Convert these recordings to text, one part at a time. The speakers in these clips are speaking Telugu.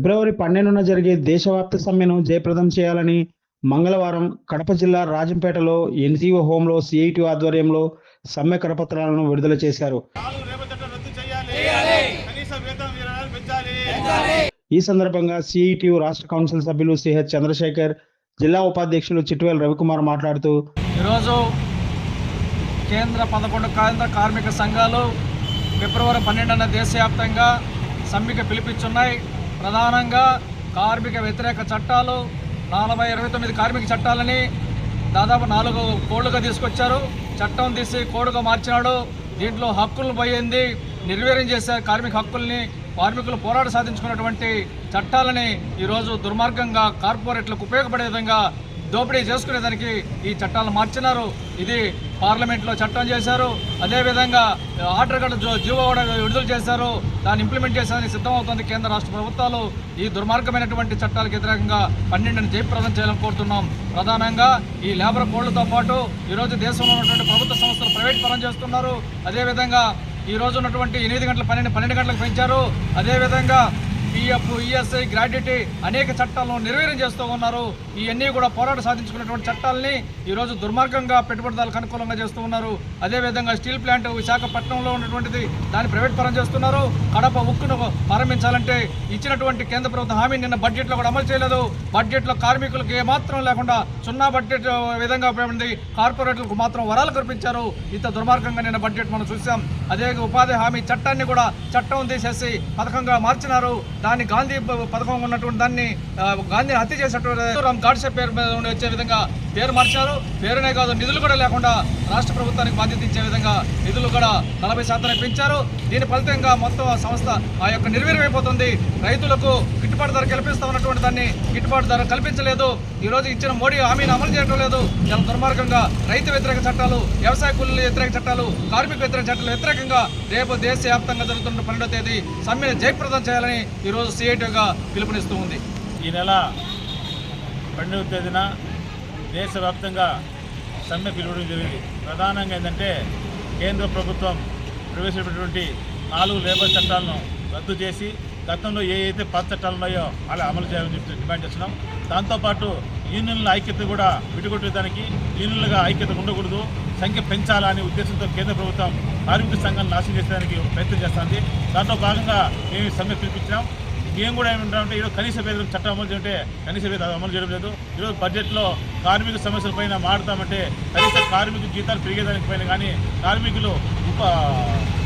ఫిబ్రవరి 12న జరిగే దేశవ్యాప్త సమ్మెను జయప్రదం చేయాలని మంగళవారం కడప జిల్లా రాజంపేటలో ఎన్జీఓ హోంలో సిఐటి ఆధ్వర్యంలో సమ్మె కరపత్రాలను విడుదల చేశారు. ఈ సందర్భంగా సిఐటి రాష్ట్ర కౌన్సిల్ సభ్యులు సిహెచ్ చంద్రశేఖర్, జిల్లా ఉపాధ్యక్షులు చిట్వేల్ రవికుమార్ మాట్లాడుతూ, ఈరోజు కేంద్ర 11 కేంద్ర కార్మిక సంఘాలు ఫిబ్రవరి 12న దేశవ్యాప్తంగా సమ్మెకు పిలిపించున్నాయి. ప్రధానంగా కార్మిక వ్యతిరేక చట్టాలు 29 కార్మిక చట్టాలని దాదాపు 4 కోడ్లుగా తీసుకొచ్చారు. చట్టం తీసి కోడ్గా మార్చినాడు. దీంట్లో హక్కులను పోయింది, నిర్వీర్యం చేశారు. కార్మిక హక్కుల్ని, కార్మికులు పోరాట సాధించుకున్నటువంటి చట్టాలని ఈరోజు దుర్మార్గంగా కార్పొరేట్లకు ఉపయోగపడే విధంగా దోపిడీ చేసుకునేదానికి ఈ చట్టాలను మార్చినారు. ఇది పార్లమెంట్లో చట్టం చేశారు. అదేవిధంగా ఆర్డర్ కూడా జీవో కూడా విడుదల చేశారు. దాన్ని ఇంప్లిమెంట్ చేసేందుకు సిద్ధమవుతుంది కేంద్ర రాష్ట్ర ప్రభుత్వాలు. ఈ దుర్మార్గమైనటువంటి చట్టాలకు వ్యతిరేకంగా 12ని జయప్రదం చేయాలని కోరుతున్నాం. ప్రధానంగా ఈ లేబర్ కోడ్లతో పాటు ఈరోజు దేశంలో ఉన్నటువంటి ప్రభుత్వ సంస్థలు ప్రైవేట్ పరం చేస్తున్నారు. అదేవిధంగా ఈ రోజు ఉన్నటువంటి 8 గంటల 12 గంటలకు పెంచారు. అదేవిధంగా పిఎఫ్, ఈఎస్ఐ, గ్రాడ్యుటీ అనేక చట్టాలను నిర్వీర్యం చేస్తూ ఉన్నారు. ఇవన్నీ కూడా పోరాట సాధించుకున్నటువంటి చట్టాలని ఈరోజు దుర్మార్గంగా పెట్టుబడిదారులకు అనుకూలంగా చేస్తూ ఉన్నారు. అదేవిధంగా స్టీల్ ప్లాంట్ విశాఖపట్నంలో ఉన్నటువంటిది దాన్ని ప్రైవేట్ పరం చేస్తున్నారు. కడప ఉక్కును ప్రారంభించాలంటే ఇచ్చినటువంటి కేంద్ర ప్రభుత్వ హామీ నిన్న బడ్జెట్లో కూడా అమలు చేయలేదు. బడ్జెట్లో కార్మికులకు ఏమాత్రం లేకుండా సున్నా బడ్జెట్ విధంగా ఉపయోగపడింది. కార్పొరేట్లకు మాత్రం వరాలు కల్పించారు. ఇంత దుర్మార్గంగా నిన్న బడ్జెట్ మనం చూసాం. అదే ఉపాధి హామీ చట్టాన్ని కూడా చట్టం తీసేసి పథకంగా మార్చినారు. దాన్ని గాంధీ పథకం ఉన్నటువంటి దాన్ని గాంధీని హత్య చేసినటువంటి గాడ్సే పేరు మీద వచ్చే విధంగా పేరు మార్చారు. పేరునే కాదు, నిధులు కూడా లేకుండా రాష్ట్ర ప్రభుత్వానికి బాధ్యత ఇచ్చే విధంగా నిధులు కూడా 40% పెంచారు. దీని ఫలితంగా మొత్తం సంస్థ ఆ యొక్క నిర్వీర్యమైపోతుంది. రైతులకు గిట్టుబాటు ధర కల్పిస్తా ఉన్నటువంటి దాన్ని గిట్టుబాటు ధర కల్పించలేదు. ఈ రోజు ఇచ్చిన మోడీ హామీని అమలు చేయడం లేదు. చాలా దుర్మార్గంగా రైతు వ్యతిరేక చట్టాలు, వ్యవసాయ కూలీల వ్యతిరేక చట్టాలు, కార్మిక వ్యతిరేక చట్టాలు వ్యతిరేకంగా రేపు దేశవ్యాప్తంగా జరుగుతున్న 12వ తేదీ సమ్మెను జయప్రదం చేయాలని ఈరోజు సిఐటిగా పిలుపునిస్తూ ఉంది. ఈ నెల 12వ తేదీన దేశవ్యాప్తంగా సమ్మె పిలువడం జరిగింది. ప్రధానంగా ఏంటంటే కేంద్ర ప్రభుత్వం ప్రవేశపెట్టినటువంటి 4 లేబర్ చట్టాలను రద్దు చేసి గతంలో ఏ అయితే పాత చట్టాలు ఉన్నాయో అలా అమలు చేయాలని చెప్పి డిమాండ్ చేస్తున్నాం. దాంతోపాటు యూనియన్ల ఐక్యత కూడా విడిగొట్టేదానికి, యూనియన్లుగా ఐక్యత ఉండకూడదు, సంఖ్య పెంచాలనే ఉద్దేశంతో కేంద్ర ప్రభుత్వం కార్మిక సంఘాలను నాశనం చేసేదానికి ప్రయత్నం చేస్తుంది. దాంట్లో భాగంగా మేము సమ్మె పిలిపించినాం. మేము కూడా ఏమంటామంటే ఈరోజు కనీస వేతనం చట్టం అమలు చేయంటే కనీస వేతనం అమలు చేయడం లేదు. ఈరోజు బడ్జెట్లో కార్మిక సమస్యలపైన మాట్లాడతామంటే కనీస కార్మిక జీతాలు పెరిగేదానికి పైన కానీ, కార్మికులు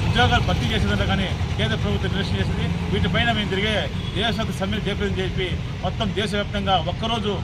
ఉద్యోగాలు భర్తీ చేసేదాన్ని కానీ కేంద్ర ప్రభుత్వం నిర్లక్ష్యం చేసింది. వీటిపైన మేము తిరిగే దేశవ్యాప్త సమ్మెను జయప్రదం చెప్పి మొత్తం దేశవ్యాప్తంగా ఒక్కరోజు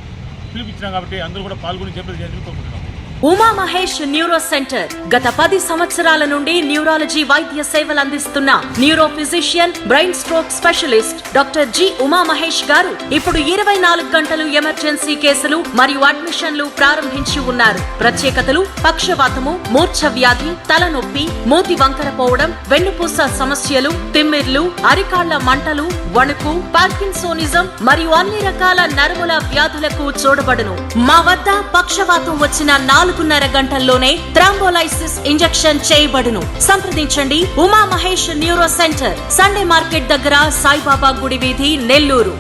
పిలిపించినాం. కాబట్టి అందరూ కూడా పాల్గొని జయప్రదం చేయాలని కోరుకుంటున్నాం. ఉమా మహేష్ న్యూరో సెంటర్ గత 10 సంవత్సరాల నుండి న్యూరాలజీ వైద్య సేవలు అందిస్తున్న neuro physician, brain stroke specialist doctor G Uma Mahesh గారు ఇప్పుడు 24 గంటలు ఎమర్జెన్సీ కేసులు మరియు అడ్మిషన్లు ప్రారంభించి ఉన్నారు. ప్రత్యేకతలు: పక్షవాతము, మూర్ఛ వ్యాధి, తలనొప్పి, మూతి వంకర పోవడం, వెన్నుపూస సమస్యలు, తిమ్మిర్లు, అరికాళ్ల మంటలు, వణుకు, పార్కిన్సోనిజం మరియు అన్ని రకాల నరముల వ్యాధులకు చూడబడును. మా వద్ద పక్షవాతం వచ్చిన 4.5 గంటల్లోనే థ్రాంబోలైసిస్ ఇంజెక్షన్ చేయబడును. సంప్రదించండి Uma Mahesh neuro centre, Sunday market దగ్గర, సాయిబాబా గుడి వీధి, నెల్లూరు.